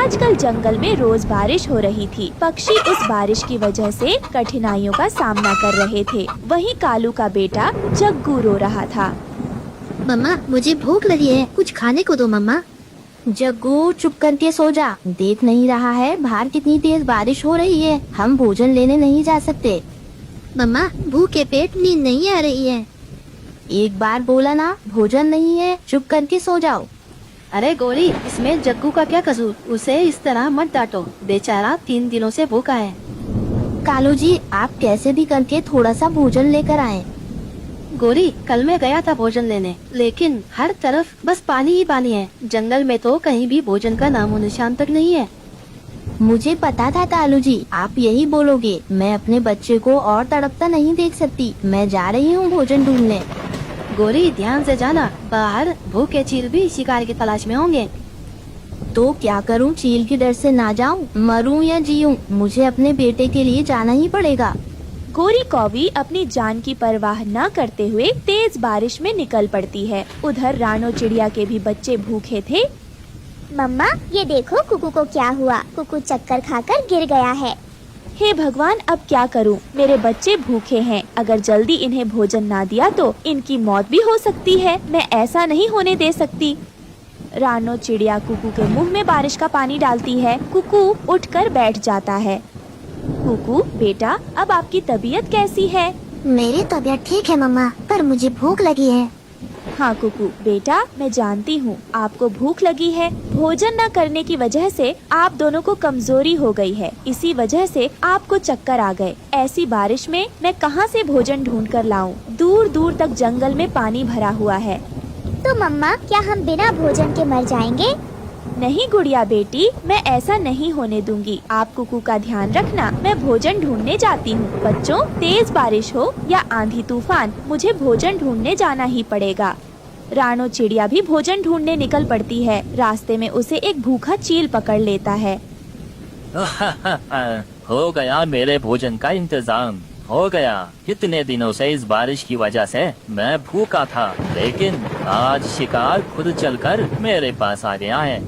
आजकल जंगल में रोज बारिश हो रही थी। पक्षी उस बारिश की वजह से कठिनाइयों का सामना कर रहे थे। वहीं कालू का बेटा जग्गू रो रहा था। मम्मा, मुझे भूख लगी है, कुछ खाने को दो मम्मा। जग्गू चुप करके सो जा। देख नहीं रहा है बाहर कितनी तेज बारिश हो रही है। हम भोजन लेने नहीं जा सकते। मम्मा, भूखे पेट नींद नहीं आ रही है। एक बार बोला ना, भोजन नहीं है, चुप करके सो जाओ। अरे गोरी, इसमें जग्गू का क्या कसूर? उसे इस तरह मत डांटो, बेचारा 3 दिनों से भूखा है। कालू जी, आप कैसे भी करके थोड़ा सा भोजन लेकर आए। गोरी, कल मैं गया था भोजन लेने, लेकिन हर तरफ बस पानी ही पानी है। जंगल में तो कहीं भी भोजन का नामो निशान तक नहीं है। मुझे पता था कालू जी, आप यही बोलोगे। मैं अपने बच्चे को और तड़पता नहीं देख सकती। मैं जा रही हूँ भोजन ढूंढने। गोरी, ध्यान से जाना, बाहर भूखे चील भी शिकार की तलाश में होंगे। तो क्या करूँ? चील के डर से ना जाऊँ? मरूं या जीऊं, मुझे अपने बेटे के लिए जाना ही पड़ेगा। गोरी कौवी अपनी जान की परवाह न करते हुए तेज बारिश में निकल पड़ती है। उधर रानो चिड़िया के भी बच्चे भूखे थे। मम्मा, ये देखो कुकू को क्या हुआ। कुकू चक्कर खाकर गिर गया है। हे भगवान, अब क्या करूं? मेरे बच्चे भूखे हैं। अगर जल्दी इन्हें भोजन ना दिया तो इनकी मौत भी हो सकती है। मैं ऐसा नहीं होने दे सकती। रानो चिड़िया कुकू के मुंह में बारिश का पानी डालती है। कुकू उठकर बैठ जाता है। कुकू बेटा, अब आपकी तबीयत कैसी है? मेरी तबीयत ठीक है मम्मा, पर मुझे भूख लगी है। हाँ कुकू बेटा, मैं जानती हूँ आपको भूख लगी है। भोजन न करने की वजह से आप दोनों को कमजोरी हो गई है। इसी वजह से आपको चक्कर आ गए। ऐसी बारिश में मैं कहाँ से भोजन ढूंढ कर लाऊं? दूर दूर तक जंगल में पानी भरा हुआ है। तो मम्मा, क्या हम बिना भोजन के मर जाएंगे? नहीं गुड़िया बेटी, मैं ऐसा नहीं होने दूंगी। आप कुकू का ध्यान रखना। मैं भोजन ढूंढने जाती हूँ। बच्चों, तेज बारिश हो या आंधी तूफान, मुझे भोजन ढूंढने जाना ही पड़ेगा। रानो चिड़िया भी भोजन ढूंढने निकल पड़ती है। रास्ते में उसे एक भूखा चील पकड़ लेता है। हो गया मेरे भोजन का इंतजाम। हो गया। कितने दिनों से इस बारिश की वजह से मैं भूखा था, लेकिन आज शिकार खुद चलकर मेरे पास आ गया है।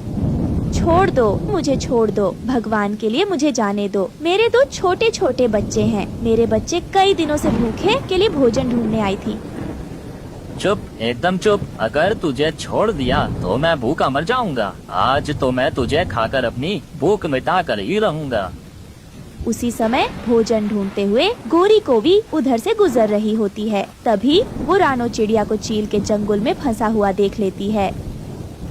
छोड़ दो, मुझे छोड़ दो। भगवान के लिए मुझे जाने दो। मेरे 2 छोटे छोटे बच्चे हैं। मेरे बच्चे कई दिनों से भूखे के लिए भोजन ढूंढने आई थी। चुप, एकदम चुप। अगर तुझे छोड़ दिया तो मैं भूखा मर जाऊंगा। आज तो मैं तुझे खाकर अपनी भूख मिटा कर ही रहूंगा। उसी समय भोजन ढूंढते हुए गोरी को भी उधर से गुजर रही होती है। तभी वो रानो चिड़िया को चील के चंगुल में फंसा हुआ देख लेती है।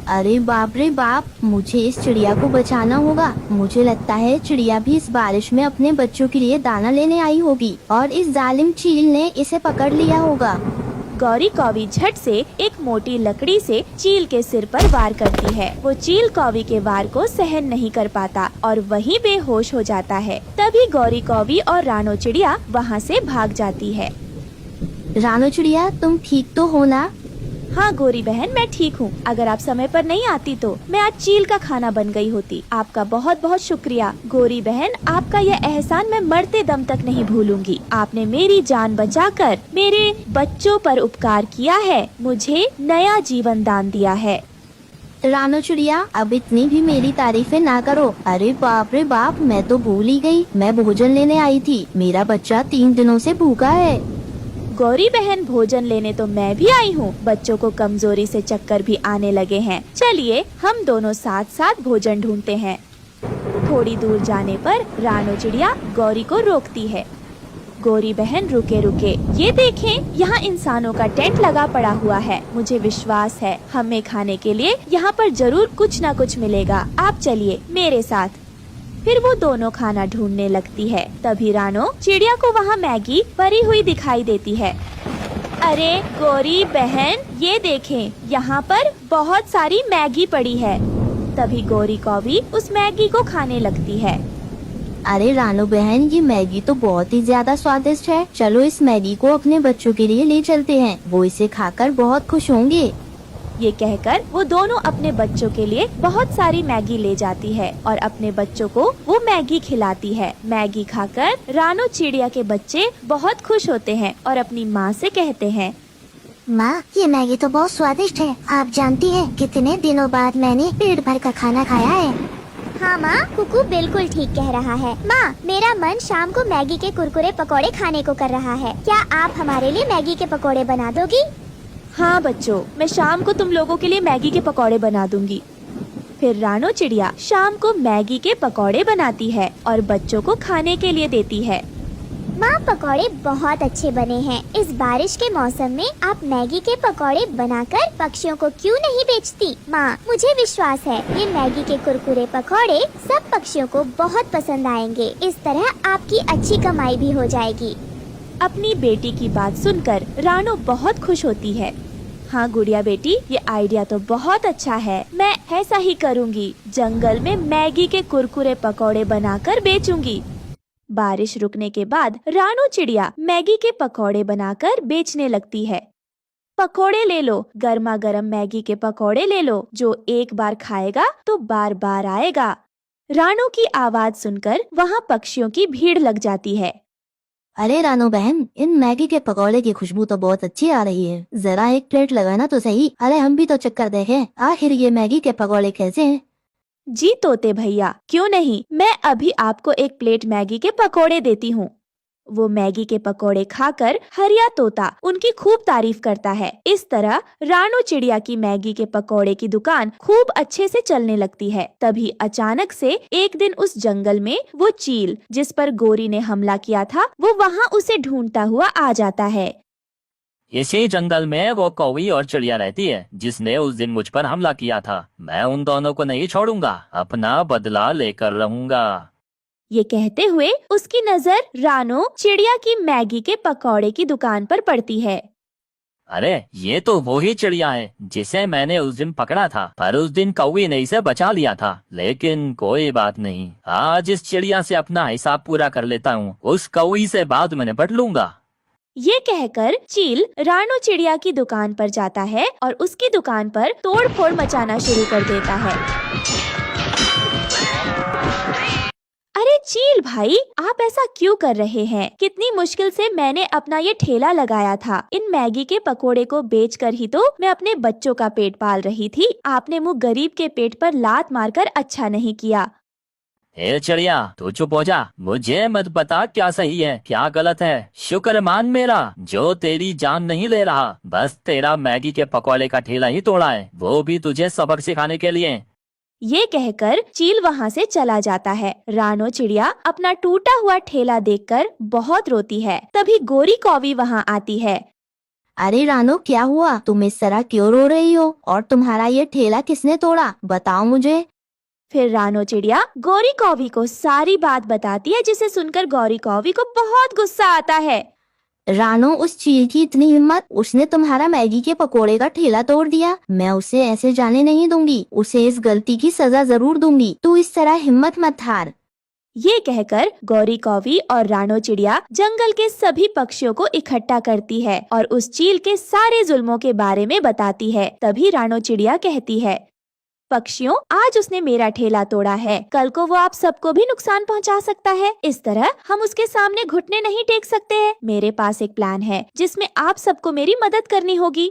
अरे बाप रे बाप, मुझे इस चिड़िया को बचाना होगा। मुझे लगता है चिड़िया भी इस बारिश में अपने बच्चों के लिए दाना लेने आई होगी और इस जालिम चील ने इसे पकड़ लिया होगा। गौरी कौवी झट से एक मोटी लकड़ी से चील के सिर पर वार करती है। वो चील कौवी के वार को सहन नहीं कर पाता और वहीं बेहोश हो जाता है। तभी गौरी कौवी और रानो चिड़िया वहाँ से भाग जाती है। रानो चिड़िया, तुम ठीक तो हो ना? हाँ गोरी बहन, मैं ठीक हूँ। अगर आप समय पर नहीं आती तो मैं आज चील का खाना बन गई होती। आपका बहुत बहुत शुक्रिया गोरी बहन। आपका यह एहसान मैं मरते दम तक नहीं भूलूंगी। आपने मेरी जान बचाकर मेरे बच्चों पर उपकार किया है, मुझे नया जीवन दान दिया है। रानो चिड़िया, अब इतनी भी मेरी तारीफें ना करो। अरे बाप रे बाप, मैं तो भूल ही गई। मैं भोजन लेने आई थी। मेरा बच्चा 3 दिनों से भूखा है। गौरी बहन, भोजन लेने तो मैं भी आई हूँ। बच्चों को कमजोरी से चक्कर भी आने लगे हैं। चलिए हम दोनों साथ साथ भोजन ढूंढते हैं। थोड़ी दूर जाने पर रानो चिड़िया गौरी को रोकती है। गौरी बहन, रुके रुके, ये देखें, यहाँ इंसानों का टेंट लगा पड़ा हुआ है। मुझे विश्वास है हमें खाने के लिए यहाँ पर जरूर कुछ न कुछ मिलेगा। आप चलिए मेरे साथ। फिर वो दोनों खाना ढूंढने लगती है। तभी रानो चिड़िया को वहाँ मैगी पड़ी हुई दिखाई देती है। अरे गौरी बहन, ये देखें, यहाँ पर बहुत सारी मैगी पड़ी है। तभी गौरी कौवी उस मैगी को खाने लगती है। अरे रानो बहन, ये मैगी तो बहुत ही ज्यादा स्वादिष्ट है। चलो इस मैगी को अपने बच्चों के लिए ले चलते हैं। वो इसे खाकर बहुत खुश होंगे। ये कहकर वो दोनों अपने बच्चों के लिए बहुत सारी मैगी ले जाती है और अपने बच्चों को वो मैगी खिलाती है। मैगी खाकर रानो चिड़िया के बच्चे बहुत खुश होते हैं और अपनी माँ से कहते हैं, माँ, ये मैगी तो बहुत स्वादिष्ट है। आप जानती हैं कितने दिनों बाद मैंने पेट भर का खाना खाया है। हाँ हाँ माँ, कुकू बिल्कुल ठीक कह रहा है। माँ, मेरा मन शाम को मैगी के कुरकुरे पकोड़े खाने को कर रहा है। क्या आप हमारे लिए मैगी के पकोड़े बना दोगी? हाँ बच्चों, मैं शाम को तुम लोगों के लिए मैगी के पकौड़े बना दूंगी। फिर रानो चिड़िया शाम को मैगी के पकौड़े बनाती है और बच्चों को खाने के लिए देती है। माँ, पकौड़े बहुत अच्छे बने हैं। इस बारिश के मौसम में आप मैगी के पकौड़े बनाकर पक्षियों को क्यों नहीं बेचती? माँ, मुझे विश्वास है ये मैगी के कुरकुरे पकौड़े सब पक्षियों को बहुत पसंद आएंगे। इस तरह आपकी अच्छी कमाई भी हो जाएगी। अपनी बेटी की बात सुनकर रानो बहुत खुश होती है। हाँ गुड़िया बेटी, ये आइडिया तो बहुत अच्छा है। मैं ऐसा ही करूँगी। जंगल में मैगी के कुरकुरे पकौड़े बनाकर बेचूंगी। बारिश रुकने के बाद रानो चिड़िया मैगी के पकौड़े बनाकर बेचने लगती है। पकौड़े ले लो, गर्मा गर्म मैगी के पकौड़े ले लो। जो एक बार खाएगा तो बार बार आएगा। रानो की आवाज सुनकर वहाँ पक्षियों की भीड़ लग जाती है। अरे रानो बहन, इन मैगी के पकौड़े की खुशबू तो बहुत अच्छी आ रही है। जरा एक प्लेट लगाना तो सही। अरे हम भी तो चक्कर देखें, आखिर ये मैगी के पकौड़े कैसे हैं? जी तोते भैया, क्यों नहीं, मैं अभी आपको एक प्लेट मैगी के पकोड़े देती हूँ। वो मैगी के पकोड़े खाकर हरिया तोता उनकी खूब तारीफ करता है। इस तरह रानो चिड़िया की मैगी के पकोड़े की दुकान खूब अच्छे से चलने लगती है। तभी अचानक से एक दिन उस जंगल में वो चील जिस पर गोरी ने हमला किया था, वो वहाँ उसे ढूंढता हुआ आ जाता है। इसी जंगल में वो कौवी और चिड़िया रहती है जिसने उस दिन मुझ पर हमला किया था। मैं उन दोनों को नहीं छोड़ूंगा, अपना बदला लेकर रहूंगा। ये कहते हुए उसकी नजर रानो चिड़िया की मैगी के पकौड़े की दुकान पर पड़ती है। अरे ये तो वो ही चिड़िया है जिसे मैंने उस दिन पकड़ा था, पर उस दिन कौवी ने इसे बचा लिया था। लेकिन कोई बात नहीं, आज इस चिड़िया से अपना हिसाब पूरा कर लेता हूँ। उस कौवी से बाद में निपट लूंगा। ये कहकर चील रानो चिड़िया की दुकान पर जाता है और उसकी दुकान पर तोड़ फोड़ मचाना शुरू कर देता है। अरे चील भाई, आप ऐसा क्यों कर रहे हैं? कितनी मुश्किल से मैंने अपना ये ठेला लगाया था। इन मैगी के पकोड़े को बेचकर ही तो मैं अपने बच्चों का पेट पाल रही थी। आपने मुँह गरीब के पेट पर लात मारकर अच्छा नहीं किया। हे चिड़िया, तू चुप हो जा। मुझे मत बता क्या सही है क्या गलत है। शुक्र मान मेरा जो तेरी जान नहीं ले रहा। बस तेरा मैगी के पकौड़े का ठेला ही तोड़ा है, वो भी तुझे सबक सिखाने के लिए। ये कहकर चील वहाँ से चला जाता है। रानो चिड़िया अपना टूटा हुआ ठेला देखकर बहुत रोती है। तभी गोरी कौवी वहाँ आती है। अरे रानो, क्या हुआ? तुम इस तरह क्यों रो रही हो? और तुम्हारा ये ठेला किसने तोड़ा? बताओ मुझे। फिर रानो चिड़िया गोरी कौवी को सारी बात बताती है, जिसे सुनकर गोरी कौवी को बहुत गुस्सा आता है। रानो, उस चील की इतनी हिम्मत, उसने तुम्हारा मैगी के पकोड़े का ठेला तोड़ दिया। मैं उसे ऐसे जाने नहीं दूंगी, उसे इस गलती की सजा जरूर दूंगी। तू इस तरह हिम्मत मत हार। ये कहकर गौरी कौवी और रानो चिड़िया जंगल के सभी पक्षियों को इकट्ठा करती है और उस चील के सारे जुल्मों के बारे में बताती है। तभी रानो चिड़िया कहती है, पक्षियों, आज उसने मेरा ठेला तोड़ा है, कल को वो आप सबको भी नुकसान पहुंचा सकता है। इस तरह हम उसके सामने घुटने नहीं टेक सकते हैं। मेरे पास एक प्लान है जिसमें आप सबको मेरी मदद करनी होगी।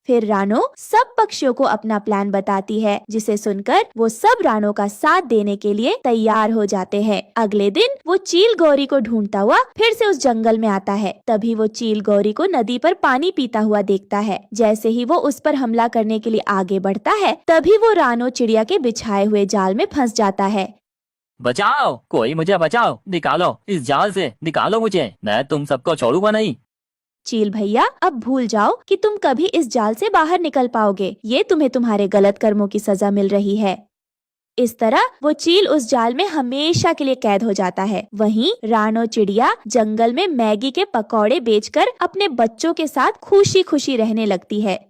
फिर रानो सब पक्षियों को अपना प्लान बताती है, जिसे सुनकर वो सब रानो का साथ देने के लिए तैयार हो जाते हैं। अगले दिन वो चील गौरी को ढूंढता हुआ फिर से उस जंगल में आता है। तभी वो चील गौरी को नदी पर पानी पीता हुआ देखता है। जैसे ही वो उस पर हमला करने के लिए आगे बढ़ता है, तभी वो रानो चिड़िया के बिछाए हुए जाल में फंस जाता है। बचाओ, कोई मुझे बचाओ, निकालो इस जाल से, निकालो मुझे, मैं तुम सबको छोड़ूंगा नहीं। चील भैया, अब भूल जाओ कि तुम कभी इस जाल से बाहर निकल पाओगे। ये तुम्हें तुम्हारे गलत कर्मों की सजा मिल रही है। इस तरह वो चील उस जाल में हमेशा के लिए कैद हो जाता है। वहीं रानो चिड़िया जंगल में मैगी के पकौड़े बेचकर अपने बच्चों के साथ खुशी खुशी रहने लगती है।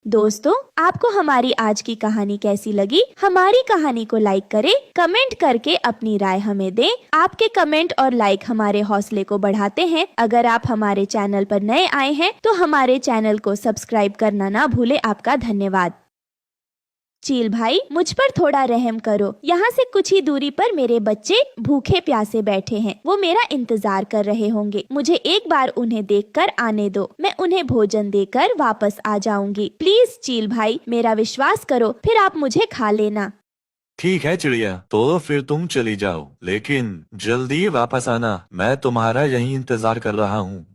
दोस्तों, आपको हमारी आज की कहानी कैसी लगी? हमारी कहानी को लाइक करें, कमेंट करके अपनी राय हमें दें। आपके कमेंट और लाइक हमारे हौसले को बढ़ाते हैं। अगर आप हमारे चैनल पर नए आए हैं तो हमारे चैनल को सब्सक्राइब करना ना भूले। आपका धन्यवाद। चील भाई, मुझ पर थोड़ा रहम करो। यहाँ से कुछ ही दूरी पर मेरे बच्चे भूखे प्यासे बैठे हैं। वो मेरा इंतजार कर रहे होंगे। मुझे एक बार उन्हें देखकर आने दो। मैं उन्हें भोजन देकर वापस आ जाऊंगी। प्लीज चील भाई, मेरा विश्वास करो, फिर आप मुझे खा लेना। ठीक है चिड़िया, तो फिर तुम चली जाओ, लेकिन जल्दी वापस आना, मैं तुम्हारा यहीं इंतजार कर रहा हूँ।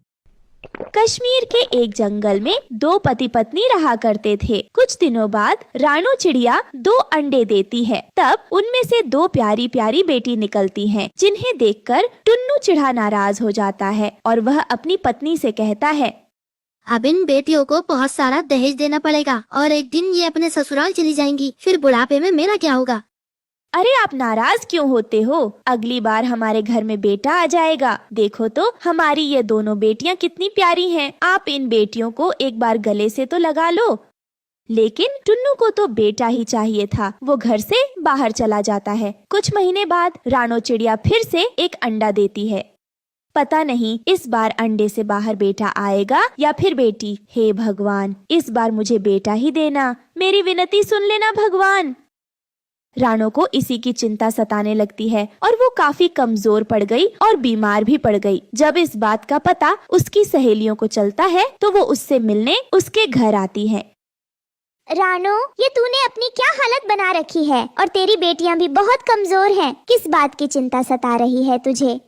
कश्मीर के एक जंगल में दो पति पत्नी रहा करते थे। कुछ दिनों बाद रानो चिड़िया 2 अंडे देती है। तब उनमें से 2 प्यारी प्यारी बेटी निकलती हैं, जिन्हें देखकर टुन्नू चिढ़ा नाराज हो जाता है और वह अपनी पत्नी से कहता है, अब इन बेटियों को बहुत सारा दहेज देना पड़ेगा और एक दिन ये अपने ससुराल चली जाएंगी, फिर बुढ़ापे में मेरा क्या होगा। अरे आप नाराज क्यों होते हो? अगली बार हमारे घर में बेटा आ जाएगा। देखो तो हमारी ये दोनों बेटियां कितनी प्यारी हैं। आप इन बेटियों को एक बार गले से तो लगा लो। लेकिन टुन्नू को तो बेटा ही चाहिए था। वो घर से बाहर चला जाता है। कुछ महीने बाद रानो चिड़िया फिर से एक अंडा देती है। पता नहीं इस बार अंडे से बाहर बेटा आएगा या फिर बेटी। हे भगवान, इस बार मुझे बेटा ही देना। मेरी विनती सुन लेना भगवान। रानो को इसी की चिंता सताने लगती है और वो काफी कमजोर पड़ गई और बीमार भी पड़ गई। जब इस बात का पता उसकी सहेलियों को चलता है तो वो उससे मिलने उसके घर आती हैं। रानो, ये तूने अपनी क्या हालत बना रखी है और तेरी बेटियां भी बहुत कमजोर हैं। किस बात की चिंता सता रही है तुझे?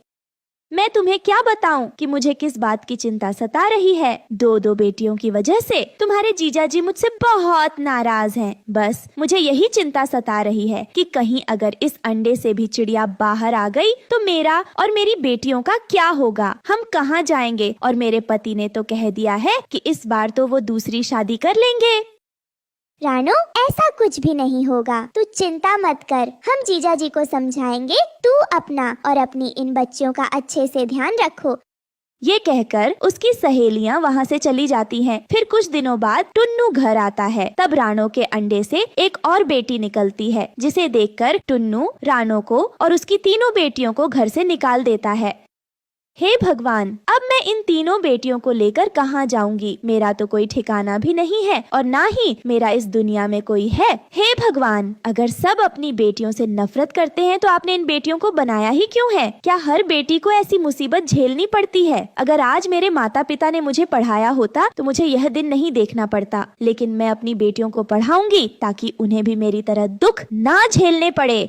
मैं तुम्हें क्या बताऊं कि मुझे किस बात की चिंता सता रही है। 2 बेटियों की वजह से तुम्हारे जीजा जी मुझसे बहुत नाराज हैं। बस मुझे यही चिंता सता रही है कि कहीं अगर इस अंडे से भी चिड़िया बाहर आ गई तो मेरा और मेरी बेटियों का क्या होगा। हम कहाँ जाएंगे? और मेरे पति ने तो कह दिया है कि इस बार तो वो दूसरी शादी कर लेंगे। रानो, ऐसा कुछ भी नहीं होगा। तू चिंता मत कर, हम जीजा जी को समझाएंगे। तू अपना और अपनी इन बच्चियों का अच्छे से ध्यान रखो। ये कहकर उसकी सहेलियां वहाँ से चली जाती हैं। फिर कुछ दिनों बाद टुन्नू घर आता है। तब रानो के अंडे से एक और बेटी निकलती है, जिसे देखकर टुन्नू रानो को और उसकी 3 बेटियों को घर से निकाल देता है। हे भगवान, अब मैं इन 3 बेटियों को लेकर कहाँ जाऊंगी? मेरा तो कोई ठिकाना भी नहीं है और ना ही मेरा इस दुनिया में कोई है। हे भगवान, अगर सब अपनी बेटियों से नफरत करते हैं तो आपने इन बेटियों को बनाया ही क्यों है? क्या हर बेटी को ऐसी मुसीबत झेलनी पड़ती है? अगर आज मेरे माता पिता ने मुझे पढ़ाया होता तो मुझे यह दिन नहीं देखना पड़ता। लेकिन मैं अपनी बेटियों को पढ़ाऊंगी ताकि उन्हें भी मेरी तरह दुख ना झेलने पड़े।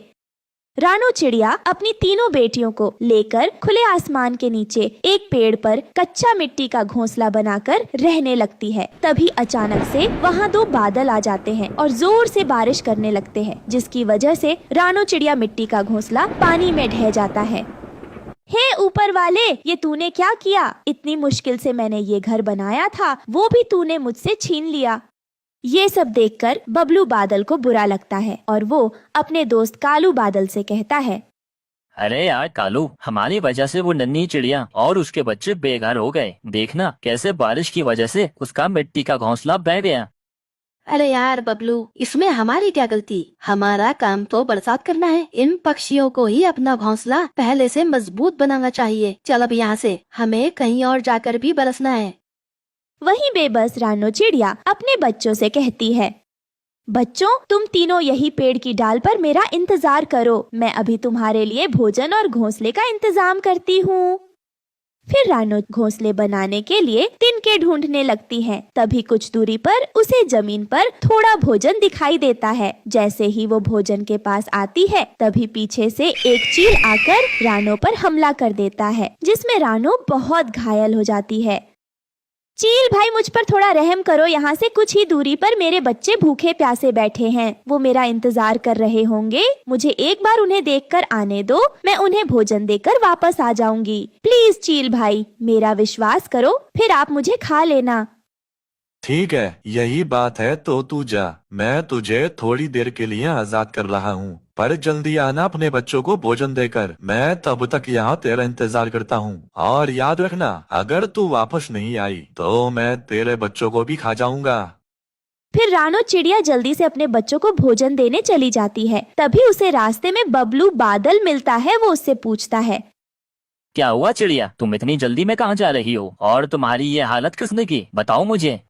रानो चिड़िया अपनी 3 बेटियों को लेकर खुले आसमान के नीचे एक पेड़ पर कच्चा मिट्टी का घोंसला बनाकर रहने लगती है। तभी अचानक से वहाँ 2 बादल आ जाते हैं और जोर से बारिश करने लगते हैं, जिसकी वजह से रानो चिड़िया मिट्टी का घोंसला पानी में ढह जाता है। हे ऊपर वाले, ये तूने क्या किया? इतनी मुश्किल से मैंने ये घर बनाया था, वो भी तूने मुझसे छीन लिया। ये सब देखकर बबलू बादल को बुरा लगता है और वो अपने दोस्त कालू बादल से कहता है, अरे यार कालू, हमारी वजह से वो नन्ही चिड़िया और उसके बच्चे बेघर हो गए। देखना कैसे बारिश की वजह से उसका मिट्टी का घोंसला बह गया। अरे यार बबलू, इसमें हमारी क्या गलती? हमारा काम तो बरसात करना है। इन पक्षियों को ही अपना घोंसला पहले से मजबूत बनाना चाहिए। चल अब यहाँ से, हमें कहीं और जाकर भी बरसना है। वहीं बेबस रानो चिड़िया अपने बच्चों से कहती है, बच्चों, तुम तीनों यही पेड़ की डाल पर मेरा इंतजार करो। मैं अभी तुम्हारे लिए भोजन और घोंसले का इंतजाम करती हूँ। फिर रानो घोंसले बनाने के लिए तिनके ढूंढने लगती है। तभी कुछ दूरी पर उसे जमीन पर थोड़ा भोजन दिखाई देता है। जैसे ही वो भोजन के पास आती है, तभी पीछे से एक चील आकर रानो पर हमला कर देता है, जिसमें रानो बहुत घायल हो जाती है। चील भाई, मुझ पर थोड़ा रहम करो। यहाँ से कुछ ही दूरी पर मेरे बच्चे भूखे प्यासे बैठे हैं। वो मेरा इंतजार कर रहे होंगे। मुझे एक बार उन्हें देखकर आने दो, मैं उन्हें भोजन देकर वापस आ जाऊंगी। प्लीज चील भाई, मेरा विश्वास करो, फिर आप मुझे खा लेना। ठीक है, यही बात है तो तू जा। मैं तुझे थोड़ी देर के लिए आजाद कर रहा हूँ, पर जल्दी आना अपने बच्चों को भोजन देकर। मैं तब तक यहाँ तेरा इंतजार करता हूँ। और याद रखना, अगर तू वापस नहीं आई तो मैं तेरे बच्चों को भी खा जाऊंगा। फिर रानो चिड़िया जल्दी से अपने बच्चों को भोजन देने चली जाती है। तभी उसे रास्ते में बबलू बादल मिलता है। वो उससे पूछता है, क्या हुआ चिड़िया, तुम इतनी जल्दी में कहाँ जा रही हो और तुम्हारी ये हालत किसने की? बताओ मुझे।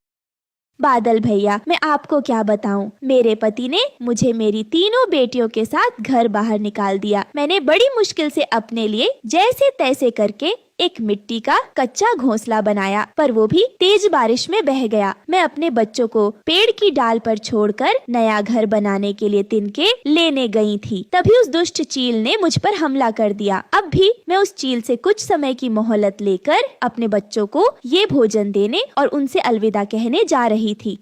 बादल भैया, मैं आपको क्या बताऊं, मेरे पति ने मुझे मेरी 3 बेटियों के साथ घर बाहर निकाल दिया। मैंने बड़ी मुश्किल से अपने लिए जैसे तैसे करके एक मिट्टी का कच्चा घोंसला बनाया, पर वो भी तेज बारिश में बह गया। मैं अपने बच्चों को पेड़ की डाल पर छोड़कर नया घर बनाने के लिए तिनके लेने गई थी। तभी उस दुष्ट चील ने मुझ पर हमला कर दिया। अब भी मैं उस चील से कुछ समय की मोहलत लेकर अपने बच्चों को ये भोजन देने और उनसे अलविदा कहने जा रही थी।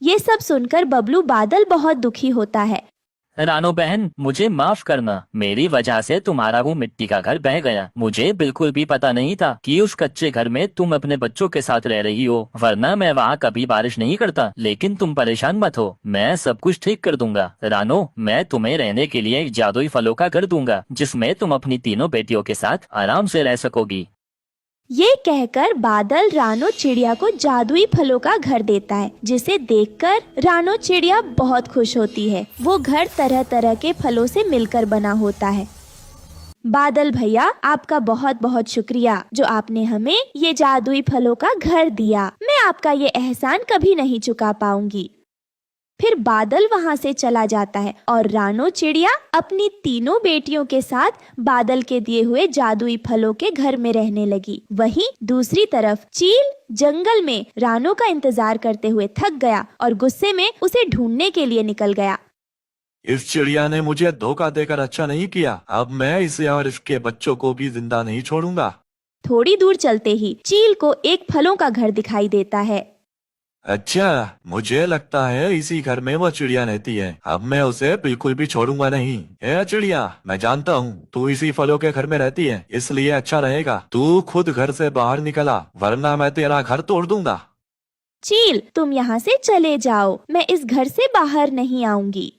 ये सब सुनकर बबलू बादल बहुत दुखी होता है। रानो बहन, मुझे माफ करना, मेरी वजह से तुम्हारा वो मिट्टी का घर बह गया। मुझे बिल्कुल भी पता नहीं था कि उस कच्चे घर में तुम अपने बच्चों के साथ रह रही हो, वरना मैं वहाँ कभी बारिश नहीं करता। लेकिन तुम परेशान मत हो, मैं सब कुछ ठीक कर दूंगा। रानो, मैं तुम्हें रहने के लिए एक जादुई फलों का घर दूंगा, जिसमें तुम अपनी तीनों बेटियों के साथ आराम से रह सकोगी। ये कहकर बादल रानो चिड़िया को जादुई फलों का घर देता है, जिसे देखकर रानो चिड़िया बहुत खुश होती है। वो घर तरह तरह के फलों से मिलकर बना होता है। बादल भैया, आपका बहुत बहुत शुक्रिया जो आपने हमें ये जादुई फलों का घर दिया। मैं आपका ये एहसान कभी नहीं चुका पाऊंगी। फिर बादल वहाँ से चला जाता है और रानो चिड़िया अपनी तीनों बेटियों के साथ बादल के दिए हुए जादुई फलों के घर में रहने लगी। वहीं दूसरी तरफ चील जंगल में रानो का इंतजार करते हुए थक गया और गुस्से में उसे ढूंढने के लिए निकल गया। इस चिड़िया ने मुझे धोखा देकर अच्छा नहीं किया। अब मैं इसे और इसके बच्चों को भी जिंदा नहीं छोड़ूंगा। थोड़ी दूर चलते ही चील को एक फलों का घर दिखाई देता है। अच्छा, मुझे लगता है इसी घर में वो चिड़िया रहती है। अब मैं उसे बिल्कुल भी छोड़ूंगा नहीं। ए चिड़िया, मैं जानता हूँ तू इसी फलों के घर में रहती है, इसलिए अच्छा रहेगा तू खुद घर से बाहर निकला, वरना मैं तेरा घर तोड़ दूंगा। चील, तुम यहाँ से चले जाओ, मैं इस घर से बाहर नहीं आऊंगी।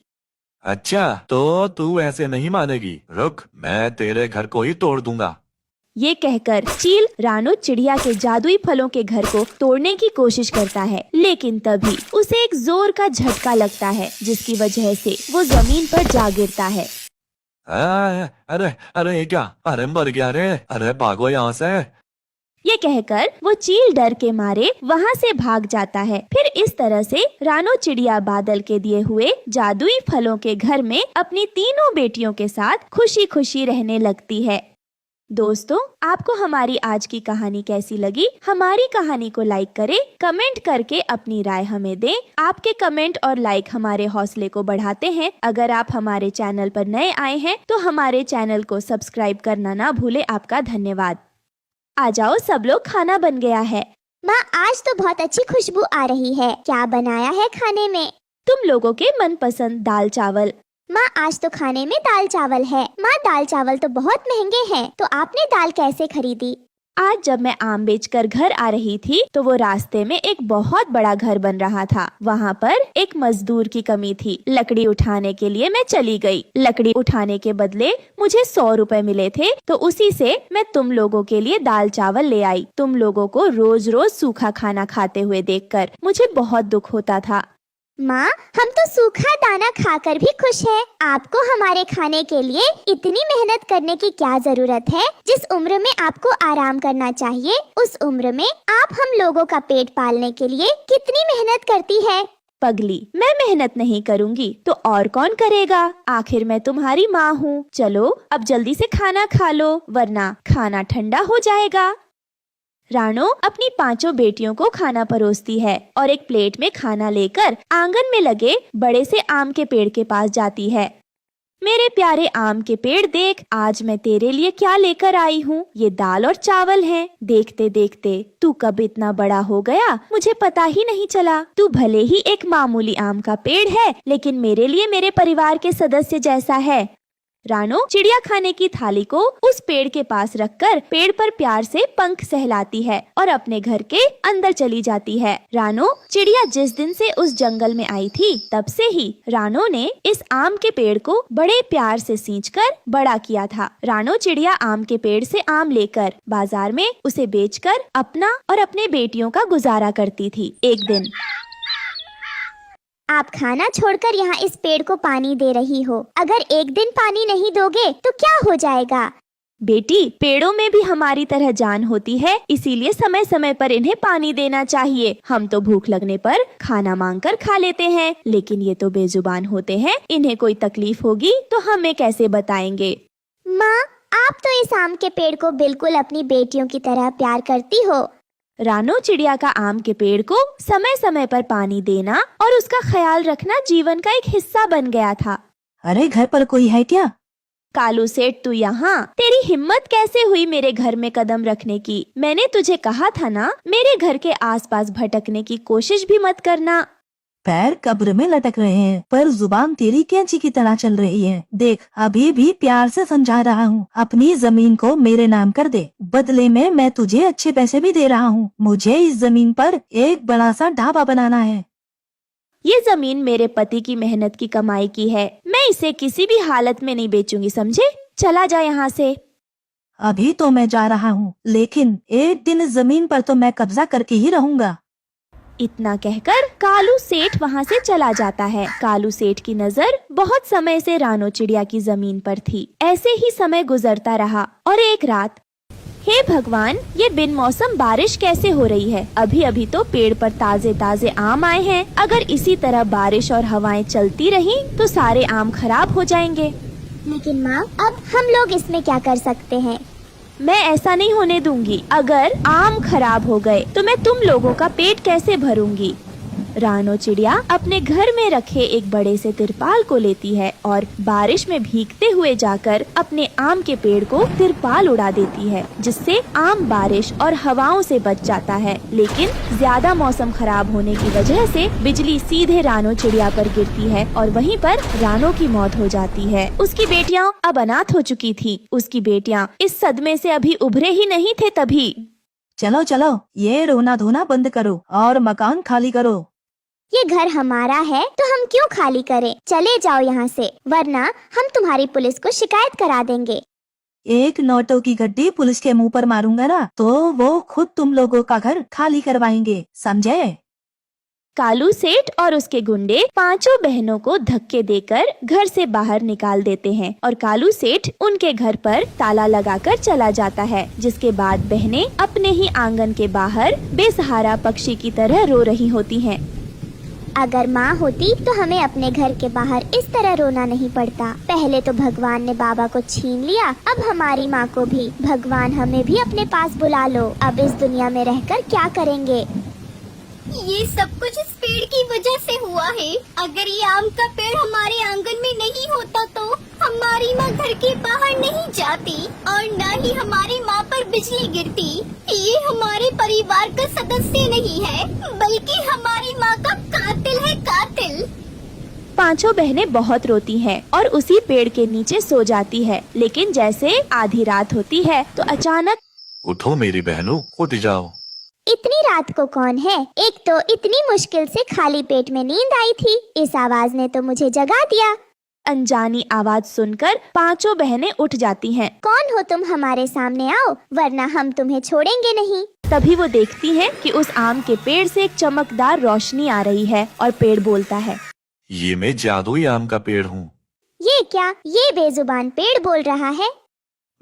अच्छा, तो तू ऐसे नहीं मानेगी। रुक, मैं तेरे घर को ही तोड़ दूंगा। ये कहकर चील रानो चिड़िया के जादुई फलों के घर को तोड़ने की कोशिश करता है, लेकिन तभी उसे एक जोर का झटका लगता है, जिसकी वजह से वो जमीन पर जा गिरता है। अरे अरे क्या, अरे मर गया रे, अरे भागो यहाँ से। ये कहकर वो चील डर के मारे वहाँ से भाग जाता है। फिर इस तरह से रानो चिड़िया बादल के दिए हुए जादुई फलों के घर में अपनी तीनों बेटियों के साथ खुशी खुशी रहने लगती है। दोस्तों, आपको हमारी आज की कहानी कैसी लगी? हमारी कहानी को लाइक करें, कमेंट करके अपनी राय हमें दें। आपके कमेंट और लाइक हमारे हौसले को बढ़ाते हैं। अगर आप हमारे चैनल पर नए आए हैं तो हमारे चैनल को सब्सक्राइब करना ना भूले। आपका धन्यवाद। आ जाओ सब लोग, खाना बन गया है। माँ, आज तो बहुत अच्छी खुशबू आ रही है। क्या बनाया है खाने में? तुम लोगों के मनपसंद दाल चावल। माँ, आज तो खाने में दाल चावल है। माँ, दाल चावल तो बहुत महंगे हैं, तो आपने दाल कैसे खरीदी? आज जब मैं आम बेचकर घर आ रही थी तो वो रास्ते में एक बहुत बड़ा घर बन रहा था। वहाँ पर एक मजदूर की कमी थी। लकड़ी उठाने के लिए मैं चली गई। लकड़ी उठाने के बदले मुझे 100 रुपए मिले थे, तो उसी से मैं तुम लोगों के लिए दाल चावल ले आई। तुम लोगों को रोज रोज सूखा खाना खाते हुए देखकर मुझे बहुत दुख होता था। माँ, हम तो सूखा दाना खाकर भी खुश हैं। आपको हमारे खाने के लिए इतनी मेहनत करने की क्या जरूरत है? जिस उम्र में आपको आराम करना चाहिए, उस उम्र में आप हम लोगों का पेट पालने के लिए कितनी मेहनत करती है। पगली, मैं मेहनत नहीं करूँगी तो और कौन करेगा? आखिर मैं तुम्हारी माँ हूँ। चलो अब जल्दी से खाना खा लो, वरना खाना ठंडा हो जाएगा। रानो अपनी 5 बेटियों को खाना परोसती है और एक प्लेट में खाना लेकर आंगन में लगे बड़े से आम के पेड़ के पास जाती है। मेरे प्यारे आम के पेड़, देख आज मैं तेरे लिए क्या लेकर आई हूँ। ये दाल और चावल हैं। देखते देखते तू कब इतना बड़ा हो गया, मुझे पता ही नहीं चला। तू भले ही एक मामूली आम का पेड़ है, लेकिन मेरे लिए मेरे परिवार के सदस्य जैसा है। रानो चिड़िया खाने की थाली को उस पेड़ के पास रखकर पेड़ पर प्यार से पंख सहलाती है और अपने घर के अंदर चली जाती है। रानो चिड़िया जिस दिन से उस जंगल में आई थी, तब से ही रानो ने इस आम के पेड़ को बड़े प्यार से सींचकर बड़ा किया था। रानो चिड़िया आम के पेड़ से आम लेकर बाजार में उसे बेचकर अपना और अपने बेटियों का गुजारा करती थी। एक दिन आप खाना छोड़कर यहाँ इस पेड़ को पानी दे रही हो। अगर एक दिन पानी नहीं दोगे तो क्या हो जाएगा? बेटी, पेड़ों में भी हमारी तरह जान होती है, इसीलिए समय समय पर इन्हें पानी देना चाहिए। हम तो भूख लगने पर खाना मांगकर खा लेते हैं, लेकिन ये तो बेजुबान होते हैं। इन्हें कोई तकलीफ होगी तो हमें कैसे बताएंगे? माँ, आप तो इस आम के पेड़ को बिल्कुल अपनी बेटियों की तरह प्यार करती हो। रानो चिड़िया का आम के पेड़ को समय समय पर पानी देना और उसका ख्याल रखना जीवन का एक हिस्सा बन गया था। अरे घर पर कोई है क्या? कालू सेठ, तू यहाँ? तेरी हिम्मत कैसे हुई मेरे घर में कदम रखने की? मैंने तुझे कहा था ना, मेरे घर के आसपास भटकने की कोशिश भी मत करना। पैर कब्र में लटक रहे हैं पर जुबान तेरी कैंची की तरह चल रही है। देख, अभी भी प्यार से समझा रहा हूँ, अपनी जमीन को मेरे नाम कर दे। बदले में मैं तुझे अच्छे पैसे भी दे रहा हूँ। मुझे इस जमीन पर एक बड़ा सा ढाबा बनाना है। ये जमीन मेरे पति की मेहनत की कमाई की है। मैं इसे किसी भी हालत में नहीं बेचूंगी, समझे? चला जा यहाँ से। अभी तो मैं जा रहा हूँ, लेकिन एक दिन इस जमीन पर तो मैं कब्जा करके ही रहूँगा। इतना कहकर कालू सेठ वहाँ से चला जाता है। कालू सेठ की नजर बहुत समय से रानो चिड़िया की जमीन पर थी। ऐसे ही समय गुजरता रहा और एक रात, हे भगवान, ये बिन मौसम बारिश कैसे हो रही है? अभी अभी तो पेड़ पर ताजे ताजे आम आए हैं। अगर इसी तरह बारिश और हवाएं चलती रहीं तो सारे आम खराब हो जाएंगे। लेकिन माँ, अब हम लोग इसमें क्या कर सकते हैं? मैं ऐसा नहीं होने दूंगी। अगर आम खराब हो गए तो मैं तुम लोगों का पेट कैसे भरूंगी? रानो चिड़िया अपने घर में रखे एक बड़े से तिरपाल को लेती है और बारिश में भीगते हुए जाकर अपने आम के पेड़ को तिरपाल उड़ा देती है, जिससे आम बारिश और हवाओं से बच जाता है। लेकिन ज्यादा मौसम खराब होने की वजह से बिजली सीधे रानो चिड़िया पर गिरती है और वहीं पर रानो की मौत हो जाती है। उसकी बेटियां अब अनाथ हो चुकी थी। उसकी बेटियां इस सदमे से अभी उभरे ही नहीं थे। तभी चलो चलो, ये रोना धोना बंद करो और मकान खाली करो। ये घर हमारा है तो हम क्यों खाली करें? चले जाओ यहाँ से, वरना हम तुम्हारी पुलिस को शिकायत करा देंगे। एक नोटों की गड्डी पुलिस के मुंह पर मारूंगा ना, तो वो खुद तुम लोगों का घर खाली करवाएंगे, समझे? कालू सेठ और उसके गुंडे पांचों बहनों को धक्के देकर घर से बाहर निकाल देते हैं और कालू सेठ उनके घर पर ताला लगाकर चला जाता है। जिसके बाद बहनें अपने ही आंगन के बाहर बेसहारा पक्षी की तरह रो रही होती हैं। अगर माँ होती तो हमें अपने घर के बाहर इस तरह रोना नहीं पड़ता। पहले तो भगवान ने बाबा को छीन लिया, अब हमारी माँ को भी। भगवान हमें भी अपने पास बुला लो। अब इस दुनिया में रहकर क्या करेंगे? ये सब कुछ इस पेड़ की वजह से हुआ है। अगर ये आम का पेड़ हमारे आंगन में नहीं होता तो हमारी माँ घर के बाहर नहीं जाती और न ही हमारी माँ पर बिजली गिरती। ये हमारे परिवार का सदस्य नहीं है, बल्कि हमारी माँ का कातिल है, कातिल। पांचों बहनें बहुत रोती हैं और उसी पेड़ के नीचे सो जाती है। लेकिन जैसे आधी रात होती है तो अचानक, उठो मेरी बहनों, उठ जाओ। इतनी रात को कौन है? एक तो इतनी मुश्किल से खाली पेट में नींद आई थी, इस आवाज ने तो मुझे जगा दिया। अनजानी आवाज सुनकर पांचों बहनें उठ जाती हैं। कौन हो तुम? हमारे सामने आओ, वरना हम तुम्हें छोड़ेंगे नहीं। तभी वो देखती हैं कि उस आम के पेड़ से एक चमकदार रोशनी आ रही है और पेड़ बोलता है, ये मैं जादुई आम का पेड़ हूँ। ये क्या? ये बेजुबान पेड़ बोल रहा है?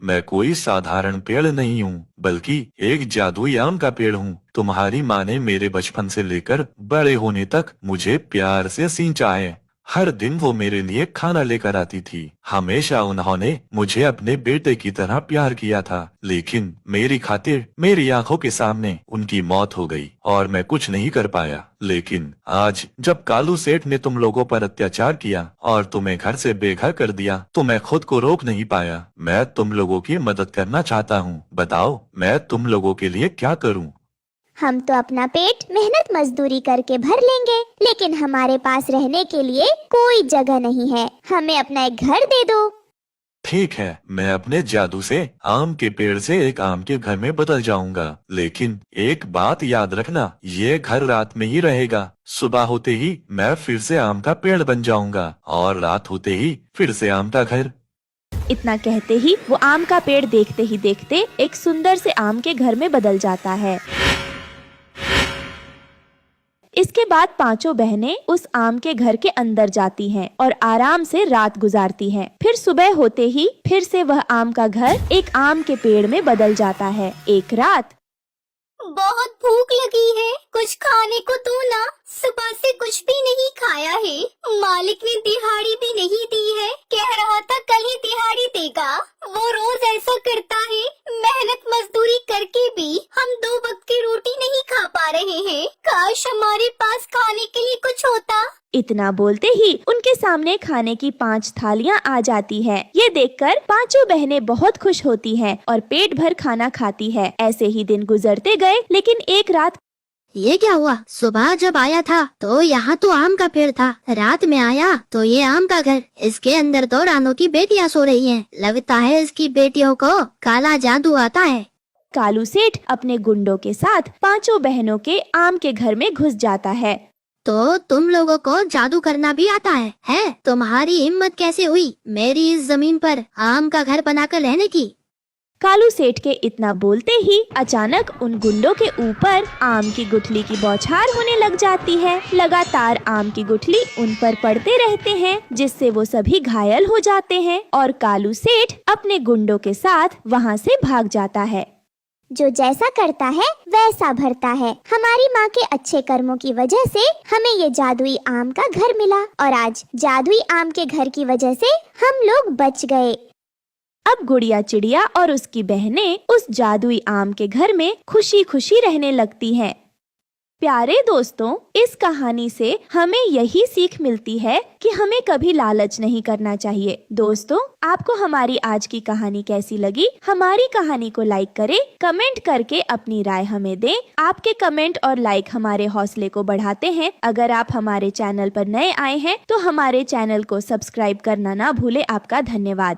मैं कोई साधारण पेड़ नहीं हूँ, बल्कि एक जादुई आम का पेड़ हूँ। तुम्हारी माँ ने मेरे बचपन से लेकर बड़े होने तक मुझे प्यार से सींचा है। हर दिन वो मेरे लिए खाना लेकर आती थी। हमेशा उन्होंने मुझे अपने बेटे की तरह प्यार किया था, लेकिन मेरी खातिर मेरी आंखों के सामने उनकी मौत हो गई और मैं कुछ नहीं कर पाया। लेकिन आज जब कालू सेठ ने तुम लोगों पर अत्याचार किया और तुम्हें घर से बेघर कर दिया, तो मैं खुद को रोक नहीं पाया। मैं तुम लोगों की मदद करना चाहता हूँ। बताओ, मैं तुम लोगों के लिए क्या करूँ? हम तो अपना पेट मेहनत मजदूरी करके भर लेंगे, लेकिन हमारे पास रहने के लिए कोई जगह नहीं है। हमें अपना एक घर दे दो। ठीक है, मैं अपने जादू से आम के पेड़ से एक आम के घर में बदल जाऊंगा। लेकिन एक बात याद रखना, ये घर रात में ही रहेगा। सुबह होते ही मैं फिर से आम का पेड़ बन जाऊंगा और रात होते ही फिर से आम का घर। इतना कहते ही वो आम का पेड़ देखते ही देखते एक सुंदर से आम के घर में बदल जाता है। इसके बाद पांचों बहनें उस आम के घर के अंदर जाती हैं और आराम से रात गुजारती हैं। फिर सुबह होते ही फिर से वह आम का घर एक आम के पेड़ में बदल जाता है। एक रात, बहुत भूख लगी है, कुछ खाने को दो ना। सुबह से कुछ भी नहीं खाया है। मालिक ने दिहाड़ी भी नहीं दी है। कह रहा था कल ही दिहाड़ी देगा। वो रोज ऐसा भी हम 2 वक्त की रोटी नहीं खा पा रहे हैं। काश हमारे पास खाने के लिए कुछ होता। इतना बोलते ही उनके सामने खाने की 5 थालियां आ जाती है। ये देखकर पांचों बहनें बहुत खुश होती हैं और पेट भर खाना खाती है। ऐसे ही दिन गुजरते गए, लेकिन एक रात ये क्या हुआ? सुबह जब आया था तो यहाँ तो आम का पेड़ था, रात में आया तो ये आम का घर। इसके अंदर तो रानों की बेटियाँ सो रही हैं। लगता है इसकी बेटियों को काला जादू आता है। कालू सेठ अपने गुंडों के साथ पांचों बहनों के आम के घर में घुस जाता है। तो तुम लोगों को जादू करना भी आता है? हैं? तुम्हारी हिम्मत कैसे हुई मेरी इस जमीन पर आम का घर बनाकर रहने की? कालू सेठ के इतना बोलते ही अचानक उन गुंडों के ऊपर आम की गुठली की बौछार होने लग जाती है। लगातार आम की गुठली उन पर पड़ते रहते हैं, जिससे वो सभी घायल हो जाते हैं और कालू सेठ अपने गुंडों के साथ वहाँ से भाग जाता है। जो जैसा करता है वैसा भरता है। हमारी माँ के अच्छे कर्मों की वजह से हमें ये जादुई आम का घर मिला और आज जादुई आम के घर की वजह से हम लोग बच गए। अब गुड़िया चिड़िया और उसकी बहनें उस जादुई आम के घर में खुशी खुशी रहने लगती हैं। प्यारे दोस्तों, इस कहानी से हमें यही सीख मिलती है कि हमें कभी लालच नहीं करना चाहिए। दोस्तों, आपको हमारी आज की कहानी कैसी लगी? हमारी कहानी को लाइक करें, कमेंट करके अपनी राय हमें दें। आपके कमेंट और लाइक हमारे हौसले को बढ़ाते हैं। अगर आप हमारे चैनल पर नए आए हैं तो हमारे चैनल को सब्सक्राइब करना ना भूलें। आपका धन्यवाद।